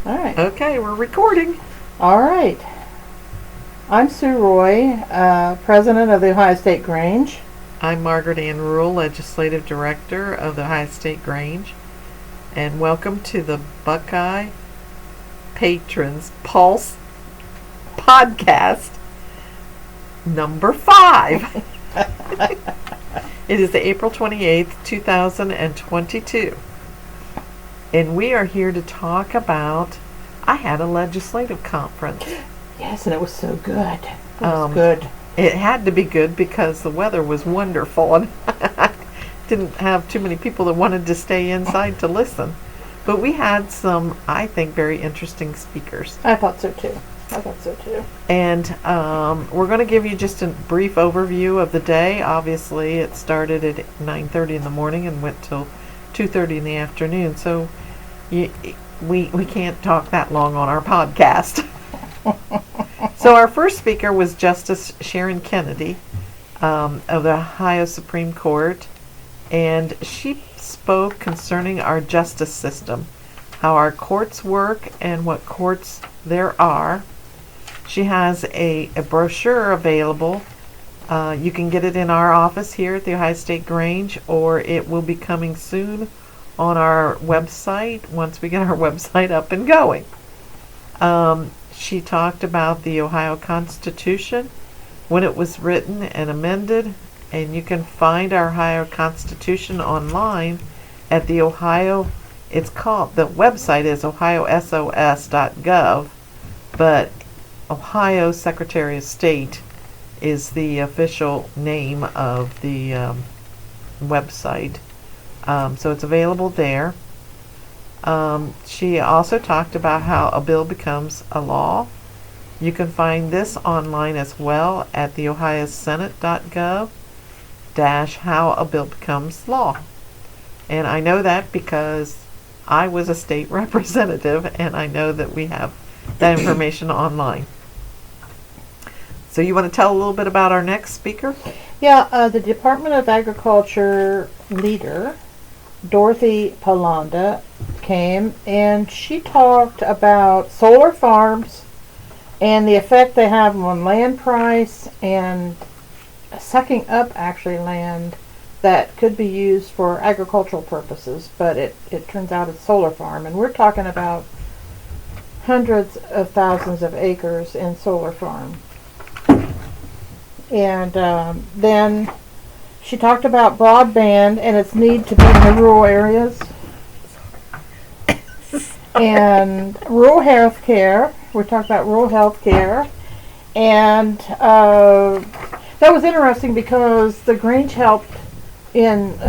All right. Okay, we're recording. All right. I'm Sue Roy, president of the Ohio State Grange. I'm Margaret Ann Rule, legislative director of the Ohio State Grange, and welcome to the Buckeye Patrons Pulse podcast number 5. It is April 28th, 2022. And we are here to talk about, I had a legislative conference. Yes, and it was so good. It was good. It had to be good because the weather was wonderful and I didn't have too many people that wanted to stay inside to listen. But we had some, I think, very interesting speakers. I thought so too. And we're going to give you just a brief overview of the day. Obviously, it started at 9:30 in the morning and went till 2:30 in the afternoon. So we can't talk that long on our podcast. So our first speaker was Justice Sharon Kennedy of the Ohio Supreme Court, and she spoke concerning our justice system, how our courts work and what courts there are. She has a brochure available. You can get it in our office here at the Ohio State Grange, or it will be coming soon on our website once we get our website up and going. She talked about the Ohio Constitution, when it was written and amended, and you can find our Ohio Constitution online at the Ohio, the website is ohiosos.gov, but Ohio Secretary of State is the official name of the website. So it's available there. She also talked about how a bill becomes a law. You can find this online as well at the ohiosenate.gov how a bill becomes law. And I know that because I was a state representative and I know that we have that information online. So you want to tell a little bit about our next speaker? Yeah, the Department of Agriculture leader, Dorothy Polanda, came and she talked about solar farms and the effect they have on land price and sucking up actually land that could be used for agricultural purposes, but it turns out it's solar farm, and we're talking about hundreds of thousands of acres in solar farm. And then she talked about broadband and its need to be in the rural areas. And rural health care. We talked about rural health care. And that was interesting because the Grange helped in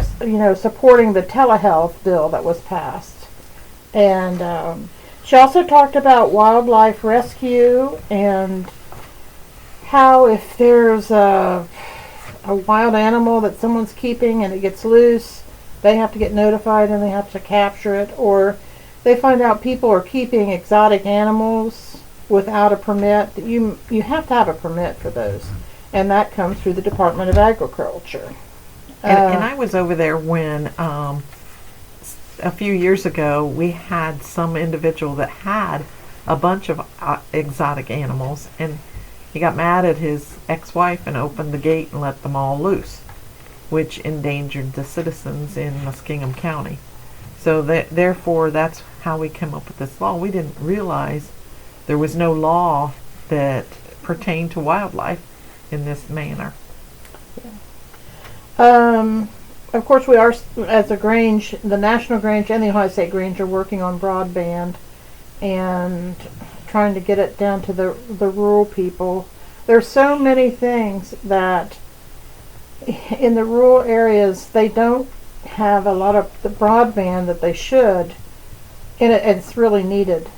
supporting the telehealth bill that was passed. And she also talked about wildlife rescue and how if there's a wild animal that someone's keeping and it gets loose, they have to get notified and they have to capture it, or they find out people are keeping exotic animals without a permit. You have to have a permit for those, and that comes through the Department of Agriculture. And I was over there when a few years ago we had some individual that had a bunch of exotic animals, and he got mad at his ex-wife and opened the gate and let them all loose, which endangered the citizens in Muskingum County. So therefore, that's how we came up with this law. We didn't realize there was no law that pertained to wildlife in this manner. Of course, we are, as a Grange, the National Grange and the Ohio State Grange are working on broadband and trying to get it down to the rural people. There's so many things that in the rural areas they don't have a lot of the broadband that they should, and it's really needed.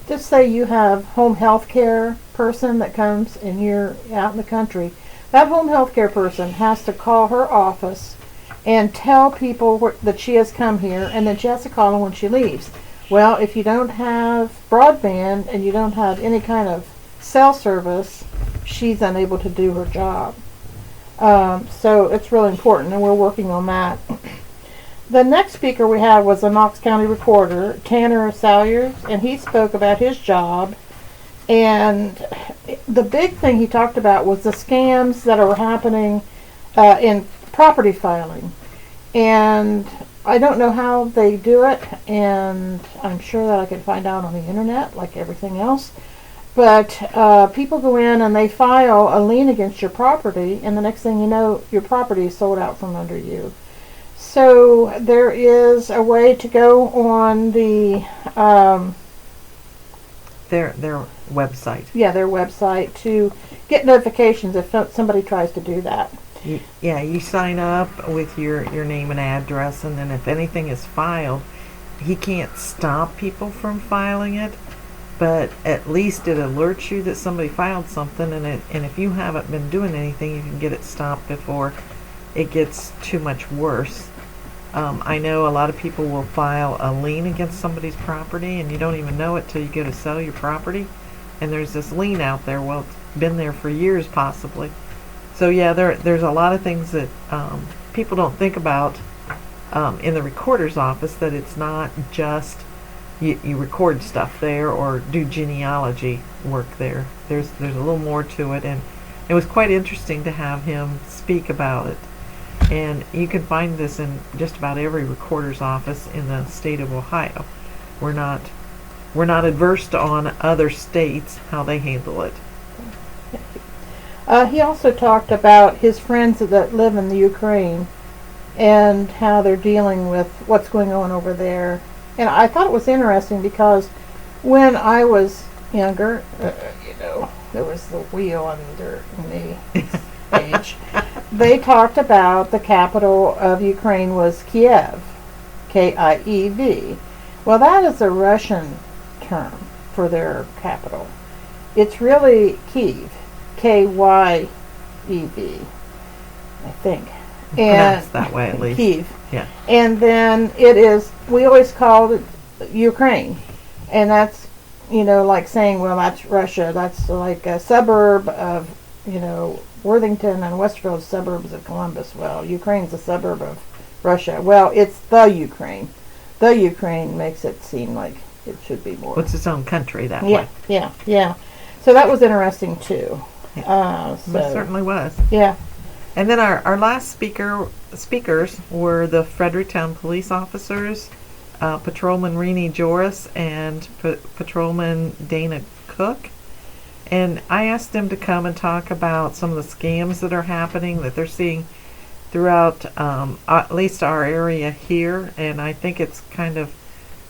Just say you have home health care person that comes and you're out in the country. That home health care person has to call her office and tell people that she has come here, and then she has to call them when she leaves. Well, if you don't have broadband and you don't have any kind of cell service, she's unable to do her job. So it's really important, and we're working on that. The next speaker we had was the Knox County Recorder, Tanner Salyers, and he spoke about his job. And the big thing he talked about was the scams that are happening in property filing. And I don't know how they do it, and I'm sure that I can find out on the internet, like everything else. But people go in and they file a lien against your property, and the next thing you know, your property is sold out from under you. So there is a way to go on the Their website. yeah, their website to get notifications if somebody tries to do that. You sign up with your name and address, and then if anything is filed, he can't stop people from filing it, but at least it alerts you that somebody filed something, and if you haven't been doing anything, you can get it stopped before it gets too much worse. I know a lot of people will file a lien against somebody's property, and you don't even know it till you go to sell your property, and there's this lien out there. Well, it's been there for years possibly. So yeah, there's a lot of things that people don't think about in the recorder's office, that it's not just you record stuff there or do genealogy work there. There's a little more to it, and it was quite interesting to have him speak about it. And you can find this in just about every recorder's office in the state of Ohio. We're not adverse on other states how they handle it. He also talked about his friends that live in the Ukraine and how they're dealing with what's going on over there. And I thought it was interesting because when I was younger, there was the wheel under me age. They talked about the capital of Ukraine was Kiev, Kiev. Well, that is a Russian term for their capital. It's really Kiev. Kyev, I think. Pronounced that way at least. Kiev. Yeah. And then it is, we always called it Ukraine. And that's, like saying, well, that's Russia. That's like a suburb of, Worthington and Westfield suburbs of Columbus. Well, Ukraine's a suburb of Russia. Well, it's the Ukraine. The Ukraine makes it seem like it should be more. It's its own country that way. Yeah. So that was interesting too. It certainly was. Yeah. And then our last speakers were the Fredericktown police officers, Patrolman Renee Joris and Patrolman Dana Cook. And I asked them to come and talk about some of the scams that are happening, that they're seeing throughout at least our area here. And I think it's kind of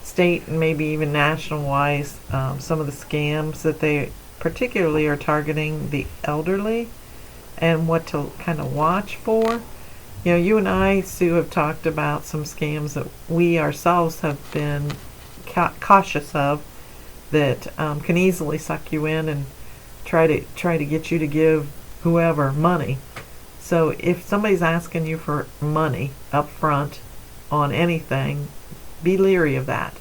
state and maybe even national-wise, some of the scams that they particularly are targeting the elderly and what to kind of watch for. You and I, Sue, have talked about some scams that we ourselves have been cautious of that can easily suck you in and try to get you to give whoever money. So if somebody's asking you for money up front on anything, be leery of that.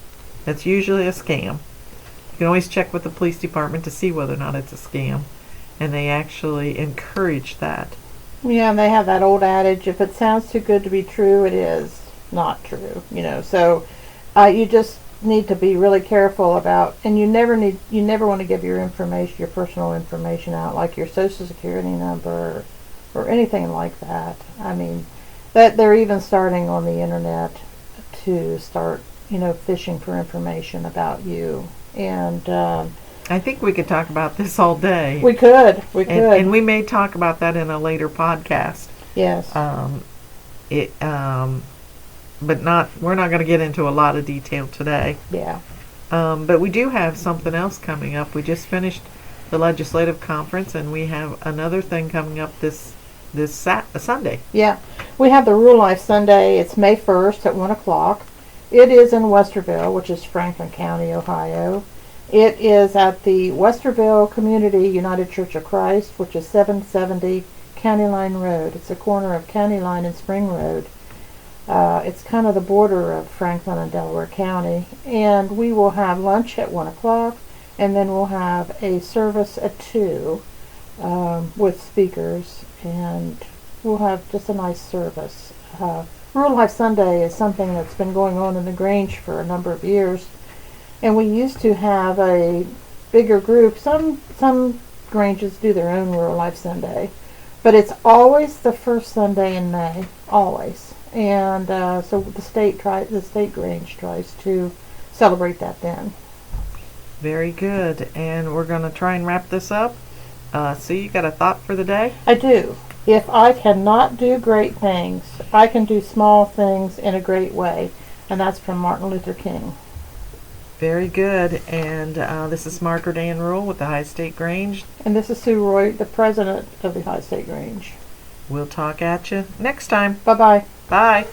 That's usually a scam. You can always check with the police department to see whether or not it's a scam, and they actually encourage that. Yeah, and they have that old adage, if it sounds too good to be true, it is not true. So you just need to be really careful about, and you never want to give your personal information out, like your social security number or anything like that. I mean, that they're even starting on the internet to start, fishing for information about you. And I think we could talk about this all day. We could. And we may talk about that in a later podcast. Yes. But we're not going to get into a lot of detail today. Yeah. But we do have something else coming up. We just finished the legislative conference, and we have another thing coming up this Sunday. Yeah. We have the Rural Life Sunday. It's May 1st at 1 o'clock. It is in Westerville, which is Franklin County, Ohio. It is at the Westerville Community United Church of Christ, which is 770 County Line Road. It's a corner of County Line and Spring Road. It's kind of the border of Franklin and Delaware County. And we will have lunch at 1 o'clock, and then we'll have a service at 2 with speakers, and we'll have just a nice service. Rural Life Sunday is something that's been going on in the Grange for a number of years, and we used to have a bigger group. Some Granges do their own Rural Life Sunday, but it's always the first Sunday in May, always. And so the state Grange tries to celebrate that then. Very good. And we're going to try and wrap this up. See, you got a thought for the day? I do. If I cannot do great things, I can do small things in a great way. And that's from Martin Luther King. Very good. And this is Margaret Ann Rule with the High State Grange. And this is Sue Roy, the president of the High State Grange. We'll talk at you next time. Bye-bye. Bye.